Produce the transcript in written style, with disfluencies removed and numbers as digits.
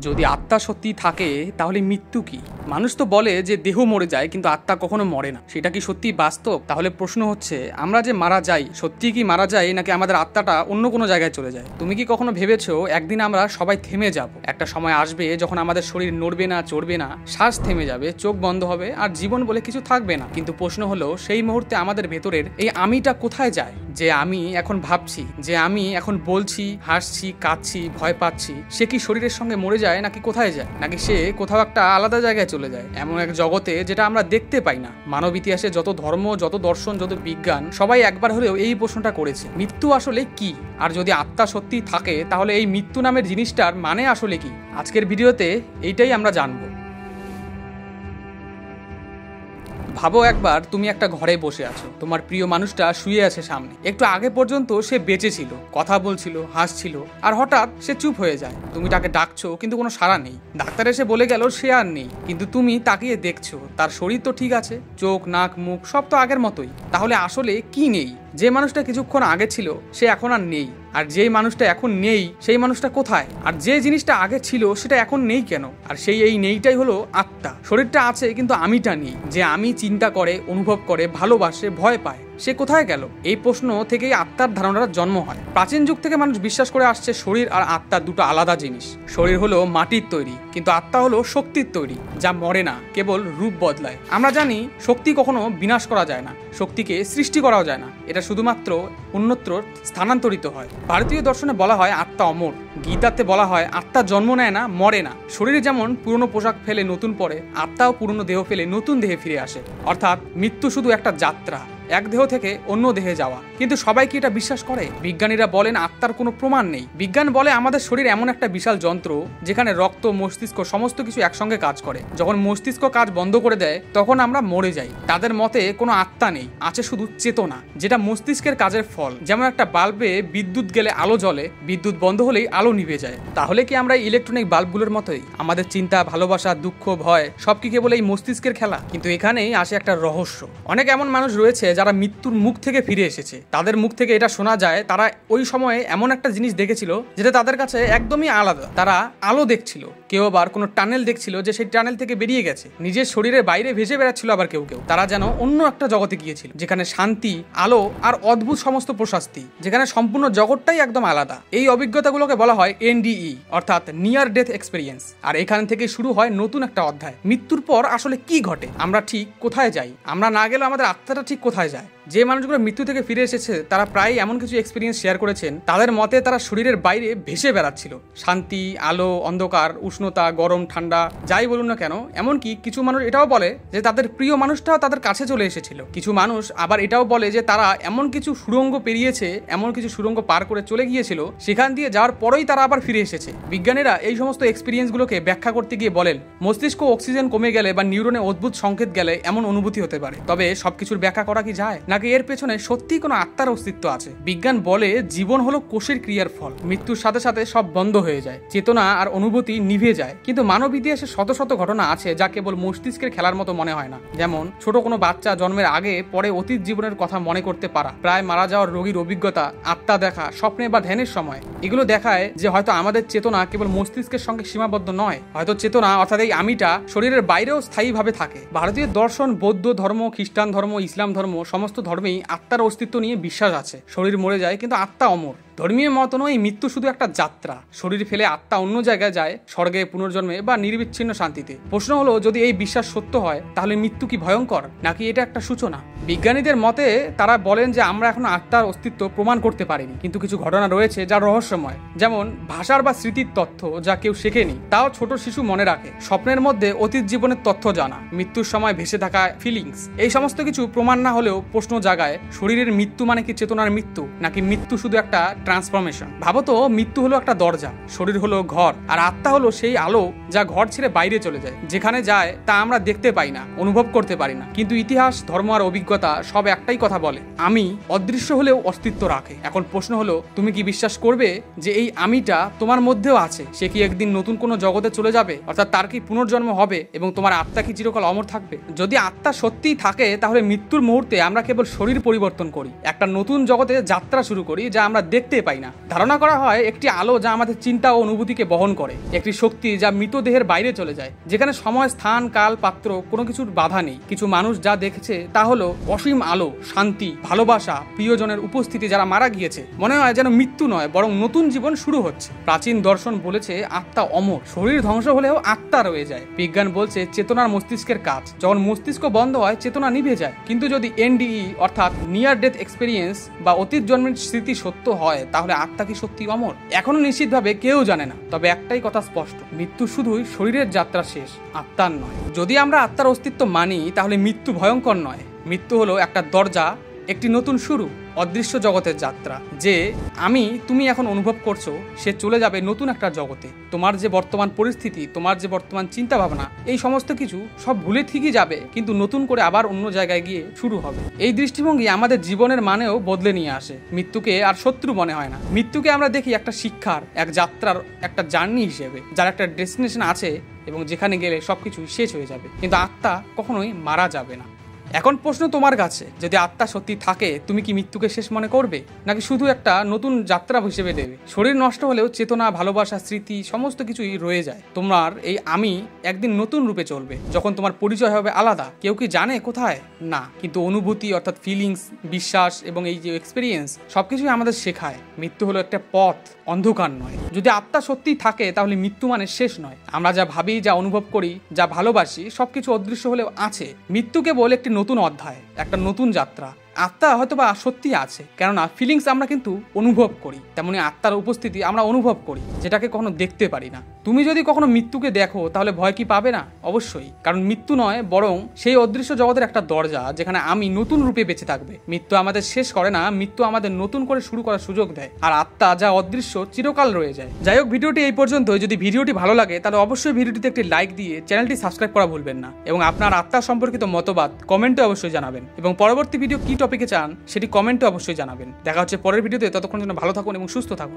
যদি আত্মা সত্যি থাকে তাহলে মৃত্যু কি? মানুষ তো বলে যে দেহ মরে যায় কিন্তু আত্মা কখনো মরে না। সেটা কি সত্যি বাস্তব? তাহলে প্রশ্ন হচ্ছে, আমরা যে মারা যাই সত্যি কি মারা যাই নাকি আমাদের আত্মাটা অন্য কোনো জায়গায় চলে যায়? তুমি কি কখনো ভেবেছো একদিন আমরা সবাই থেমে যাব? একটা সময় আসবে যখন আমাদের শরীর নড়বে না, চড়বে না, শ্বাস থেমে যাবে, চোখ বন্ধ হবে আর জীবন বলে কিছু থাকবে না। কিন্তু প্রশ্ন হলো, সেই মুহূর্তে আমাদের ভেতরের এই আমিটা কোথায় যায়? যে আমি এখন ভাবছি, যে আমি এখন বলছি, হাসছি, কাঁদছি, ভয় পাচ্ছি, সে কি শরীরের সঙ্গে মরে যায় নাকি কোথায় যায়? নাকি সে কোথাও একটা আলাদা জায়গায় চলে যায়, এমন এক জগতে যেটা আমরা দেখতে পাই না? মানব ইতিহাসে যত ধর্ম, যত দর্শন, যত বিজ্ঞান, সবাই একবার হলেও এই প্রশ্নটা করেছে, মৃত্যু আসলে কি? আর যদি আত্মা সত্যি থাকে তাহলে এই মৃত্যু নামের জিনিসটার মানে আসলে কি? আজকের ভিডিওতে এইটাই আমরা জানবো। ভাবো একবার তুমি একটা ঘরে বসে আছো, তোমার প্রিয় মানুষটা শুয়ে আছে সামনে। একটু আগে পর্যন্ত সে বেঁচে ছিল, কথা বলছিল, হাসছিল, আর হঠাৎ সে চুপ হয়ে যায়। তুমি তাকে ডাকছো কিন্তু কোনো সাড়া নেই। ডাক্তার এসে বলে গেল সে আর নেই, কিন্তু তুমি তাকিয়ে দেখছো তার শরীর তো ঠিক আছে, চোখ, নাক, মুখ সব তো আগের মতোই। তাহলে আসলে কি নেই? যে মানুষটা কিছুক্ষণ আগে ছিল সে এখন আর নেই, আর যেই মানুষটা এখন নেই সেই মানুষটা কোথায়? আর যে জিনিসটা আগে ছিল সেটা এখন নেই কেন? আর সেই এই নেইটাই হলো আত্মা। শরীরটা আছে কিন্তু আমিটা নেই। যে আমি চিন্তা করে, অনুভব করে, ভালোবাসে, ভয় পায়, সে কোথায় গেল? এই প্রশ্ন থেকেই আত্মার ধারণার জন্ম হয়। প্রাচীন যুগ থেকে মানুষ বিশ্বাস করে আসছে শরীর আর আত্মা দুটো আলাদা জিনিস। শরীর হলো মাটির তৈরি, কিন্তু আত্মা হলো শক্তির তৈরি, যা মরে না, কেবল রূপ বদলায়। আমরা জানি শক্তি কখনো বিনাশ করা যায় না, শক্তিকে সৃষ্টি করাও যায় না, এটা শুধুমাত্র অন্যত্র স্থানান্তরিত হয়। ভারতীয় দর্শনে বলা হয় আত্মা অমর, গীতাতে বলা হয় আত্মা জন্ম নেয় না, মরে না। শরীরে যেমন পুরনো পোশাক ফেলে নতুন পরে, আত্মাও পুরনো দেহ ফেলে নতুন দেহে ফিরে আসে। অর্থাৎ মৃত্যু শুধু একটা যাত্রা, এক দেহ থেকে অন্য দেহে যাওয়া। কিন্তু সবাই কি এটা বিশ্বাস করে? বিজ্ঞানীরা বলেন আত্মার কোনো প্রমাণ নেই। বিজ্ঞান বলে আমাদের শরীর এমন একটা বিশাল যন্ত্র যেখানে রক্ত, মস্তিষ্ক সমস্ত কিছু একসঙ্গে কাজ করে। যখন মস্তিষ্ক কাজ বন্ধ করে দেয় তখন আমরা মরে যাই। তাদের মতে কোনো আত্মা নেই, আছে শুধু চেতনা, যেটা মস্তিষ্কের কাজের ফল। যেমন একটা বাল্বে বিদ্যুৎ গেলে আলো জ্বলে, বিদ্যুৎ বন্ধ হলেই আলো নিভে যায়। তাহলে কি আমরা ইলেকট্রনিক বাল্বগুলোর মতোই? আমাদের চিন্তা, ভালোবাসা, দুঃখ, ভয় সব কি কেবল এই মস্তিষ্কের খেলা? কিন্তু এখানেই আসে একটা রহস্য। অনেক এমন মানুষ রয়েছে যারা মৃত্যুর মুখ থেকে ফিরে এসেছে। তাদের মুখ থেকে এটা শোনা যায় তারা ওই সময়ে এমন একটা জিনিস দেখেছিল যেটা তাদের কাছে একদমই আলাদা। তারা আলো দেখছিল, কেউ আবার কোনো টানেল দেখছিল যে সেই টানেল থেকে বেরিয়ে গেছে, নিজের শরীরের বাইরে ভেসে বেড়াচ্ছিল। আবার কেউ কেউ তারা যেন অন্য একটা জগতে গিয়েছিল, যেখানে শান্তি, আলো আর অদ্ভুত সমস্ত প্রশান্তি, যেখানে সম্পূর্ণ জগৎটাই একদম আলাদা। এই অভিজ্ঞতাগুলোকে বলা হয় NDE, অর্থাৎ নিয়ার ডেথ এক্সপেরিয়েন্স। আর এখান থেকে শুরু হয় নতুন একটা অধ্যায়। মৃত্যুর পর আসলে কি ঘটে? আমরা ঠিক কোথায় যাই? আমরা না গেলে আমাদের আত্মাটা ঠিক কোথায় যায়? যে মানুষগুলো মৃত্যু থেকে ফিরে এসেছে তারা প্রায় এমন কিছু এক্সপিরিয়েন্স শেয়ার করেছেন, তাদের মতে তারা শরীরের বাইরে ভেসে বেড়াচ্ছিল। শান্তি, আলো, অন্ধকার, উষ্ণতা, গরম, ঠান্ডা, যাই বলুন না কেন। এমনকি কিছু মানুষ এটাও বলে যে তাদের প্রিয় মানুষটাও তাদের কাছে চলে এসেছিল। কিছু মানুষ আবার এটাও বলে যে তারা এমন কিছু সুড়ঙ্গ পেরিয়েছে, এমন কিছু সুড়ঙ্গ পার করে চলে গিয়েছিল, সেখান দিয়ে যাওয়ার পরেই তারা আবার ফিরে এসেছে। বিজ্ঞানীরা এই সমস্ত এক্সপিরিয়েন্সগুলোকে ব্যাখ্যা করতে গিয়ে বলেন মস্তিষ্ক অক্সিজেন কমে গেলে বা নিউরনে অদ্ভুত সংকেত গেলে এমন অনুভূতি হতে পারে। তবে সবকিছুর ব্যাখ্যা করা কি যায়? নাকি এর পেছনে সত্যিই কোনো আত্মার অস্তিত্ব আছে? বিজ্ঞান বলে জীবন হলো কোষের ক্রিয়ার ফল। মৃত্যুর সাথে সাথে সব বন্ধ হয়ে যায়, চেতনা আর অনুভূতি নিভে যায়। কিন্তু মানব ইতিহাসে শত শত ঘটনা আছে যা কেবল মস্তিষ্কের খেলার মতো মনে হয় না। যেমন ছোট কোনো বাচ্চা জন্মের আগে পরে অতীত জীবনের কথা মনে করতে পারা, প্রায় মারা যাওয়ার রোগীর অভিজ্ঞতা, আত্মা দেখা স্বপ্নে বা ধ্যানের সময়। এগুলো দেখায় যে হয়তো আমাদের চেতনা কেবল মস্তিষ্কের সঙ্গে সীমাবদ্ধ নয়, হয়তো চেতনা অর্থাৎ এই আমিটা শরীরের বাইরেও স্থায়ীভাবে থাকে। ভারতীয় দর্শন, বৌদ্ধ ধর্ম, খ্রিস্টান ধর্ম, ইসলাম ধর্ম সমস্ত ধর্মেই আত্মার অস্তিত্ব নিয়ে বিশ্বাস আছে। শরীর মরে যায় কিন্তু আত্মা অমর। ধর্মীয় মত নয় মৃত্যু শুধু একটা যাত্রা, শরীর ফেলে আত্মা অন্য জায়গায় যায়, স্বর্গে, পুনর্জন্মে বা নির্বিচ্ছিন্ন শান্তিতে। প্রশ্ন হলো, যদি এই বিশ্বাস সত্য হয় তাহলে মৃত্যু কি ভয়ঙ্কর নাকি এটা একটা সূচনা? বিজ্ঞানীদের মতে তারা বলেন যে আমরা এখন আত্মার অস্তিত্ব প্রমাণ করতে পারিনি, কিন্তু কিছু ঘটনা রয়েছে যা রহস্যময়। যেমন ভাষার বা স্মৃতির তথ্য যা কেউ শেখেনি, তাও ছোট শিশু মনে রাখে। স্বপ্নের মধ্যে অতীত জীবনের তথ্য জানা, মৃত্যুর সময় ভেসে থাকা ফিলিংস, এই সমস্ত কিছু প্রমাণ না হলেও প্রশ্ন জাগায় শরীরের মৃত্যু মানে কি চেতনার মৃত্যু, নাকি মৃত্যু শুধু একটা ট্রান্সফরমেশন? ভাবো তো, মৃত্যু হলো একটা দরজা, শরীর হলো ঘর, আর আত্মা হলো সেই আলো যা ঘর ছেড়ে বাইরে চলে যায়। যেখানে যায় তা আমরা দেখতে পাই না, অনুভব করতে পারি না, কিন্তু ইতিহাস, ধর্ম আর অভিজ্ঞতা সব একটাই কথা বলে, আমি অদৃশ্য হলেও অস্তিত্ব রাখে। এখন প্রশ্ন হলো, তুমি কি বিশ্বাস করবে যে এই আমিটা তোমার মধ্যেও আছে? সে কি একদিন নতুন কোনো জগতে চলে যাবে? অর্থাৎ তার কি পুনর্জন্ম হবে এবং তোমার আত্মা কি চিরকাল অমর থাকবে? যদি আত্মা সত্যিই থাকে তাহলে মৃত্যুর মুহূর্তে আমরা কেবল শরীর পরিবর্তন করি, একটা নতুন জগতে যাত্রা শুরু করি যা আমরা দেখতে দেখতে পাই না। ধারণা করা হয় একটি আলো যা আমাদের চিন্তা ও অনুভূতিকে বহন করে, একটি শক্তি যা মৃতদেহের বাইরে চলে যায়, যেখানে সময়, স্থান, কাল, পাত্র কোনো কিছুর বাধা নেই। কিছু মানুষ যা দেখেছে তা হলো অসীম আলো, শান্তি, ভালোবাসা, প্রিয়জনের উপস্থিতি যারা মারা গিয়েছে। মনে হয় যেন মৃত্যু নয় বরং নতুন জীবন শুরু হচ্ছে। প্রাচীন দর্শন বলেছে আত্মা অমর, শরীর ধ্বংস হলেও আত্মা রয়ে যায়। বিজ্ঞান বলছে চেতনার মস্তিষ্কের কাজ, যখন মস্তিষ্ক বন্ধ হয় চেতনা নিভে যায়। কিন্তু যদি এনডিই অর্থাৎ নিয়ার ডেথ এক্সপেরিয়েন্স বা অতীত জন্মের স্মৃতি সত্য হয়, তাহলে আত্মা কি সত্যি অমর? এখনো নিশ্চিতভাবে কেউ জানে না। তবে একটাই কথা স্পষ্ট, মৃত্যু শুধুই শরীরের যাত্রা শেষ, আত্মার নয়। যদি আমরা আত্মার অস্তিত্ব মানি, তাহলে মৃত্যু ভয়ঙ্কর নয়। মৃত্যু হলো একটা দরজা, একটি নতুন শুরু, অদৃশ্য জগতের যাত্রা। যে তুমি এখন অনুভব করছো, সে চলে যাবে নতুন একটা জগতে। তোমার যে বর্তমান পরিস্থিতি, তোমার যে বর্তমান চিন্তা ভাবনা, এই সমস্ত কিছু সব ভুলে ঠিকই যাবে, কিন্তু নতুন করে আবার অন্য জায়গায় গিয়ে শুরু হবে। এই দৃষ্টিভঙ্গি আমাদের জীবনের মানেও বদলে নিয়ে আসে। মৃত্যুকে আর শত্রু মনে হয় না। মৃত্যুকে আমরা দেখি একটা শিক্ষার, এক যাত্রার, একটা জার্নি হিসেবে, যার একটা ডেস্টিনেশন আছে এবং যেখানে গেলে সবকিছু শেষ হয়ে যাবে। কিন্তু আত্মা কখনোই মারা যাবে না। এখন প্রশ্ন তোমার কাছে, যদি আত্মা সত্যি থাকে, তুমি কি মৃত্যুকে শেষ মনে করবে, নাকি শুধু একটা নতুন যাত্রা হিসেবে দেবে? শরীর নষ্ট হলেও চেতনা, ভালোবাসা, স্মৃতি সমস্ত কিছুই রয়ে যায়। তোমার এই আমি একদিন নতুন রূপে চলবে, যখন তোমার পরিচয় হবে আলাদা। কেউ কি জানে কোথায়? না, কিন্তু অনুভূতি অর্থাৎ ফিলিংস, বিশ্বাস এবং এই যে এক্সপিরিয়েন্স, সবকিছুই আমাদের শেখায় মৃত্যু হলো একটা পথ, অন্ধকার নয়। যদি আত্মা সত্যি থাকে, তাহলে মৃত্যু মানে শেষ নয়। আমরা যা ভাবি, যা অনুভব করি, যা ভালোবাসি, সবকিছু অদৃশ্য হলেও আছে। মৃত্যু কেবল একটি নতুন অধ্যায়, একটা নতুন যাত্রা। আত্মা হয়তো বা সত্যি আছে, কেননা ফিলিংস আমরা কিন্তু অনুভব করি, তেমনি আত্মার উপস্থিতি আমরা অনুভব করি, যেটাকে কখনো দেখতে পারি না। তুমি যদি কখনো মৃত্যুকে দেখো, তাহলে ভয় কি পাবে না? অবশ্যই, কারণ মৃত্যু নয় বরং সেই অদৃশ্য জগতের একটা দরজা, যেখানে আমি নতুন রূপে বেঁচে থাকবে। মৃত্যু আমাদের শেষ করে না, মৃত্যু আমাদের নতুন করে শুরু করার সুযোগ দেয়। আর আত্মা যা অদৃশ্য, চিরকাল রয়ে যায়। যাই হোক, ভিডিওটি এই পর্যন্ত। যদি ভিডিওটি ভালো লাগে, তাহলে অবশ্যই ভিডিওটিতে একটি লাইক দিয়ে চ্যানেলটি সাবস্ক্রাইব করা ভুলবেন না, এবং আপনার আত্মা সম্পর্কিত মতবাদ কমেন্টে অবশ্যই জানাবেন, এবং পরবর্তী ভিডিও কি টপিকে চান সেটি কমেন্টে অবশ্যই জানাবেন। দেখা হচ্ছে পরের ভিডিওতে। ততক্ষণ জন্য ভালো থাকুন এবং সুস্থ থাকুন।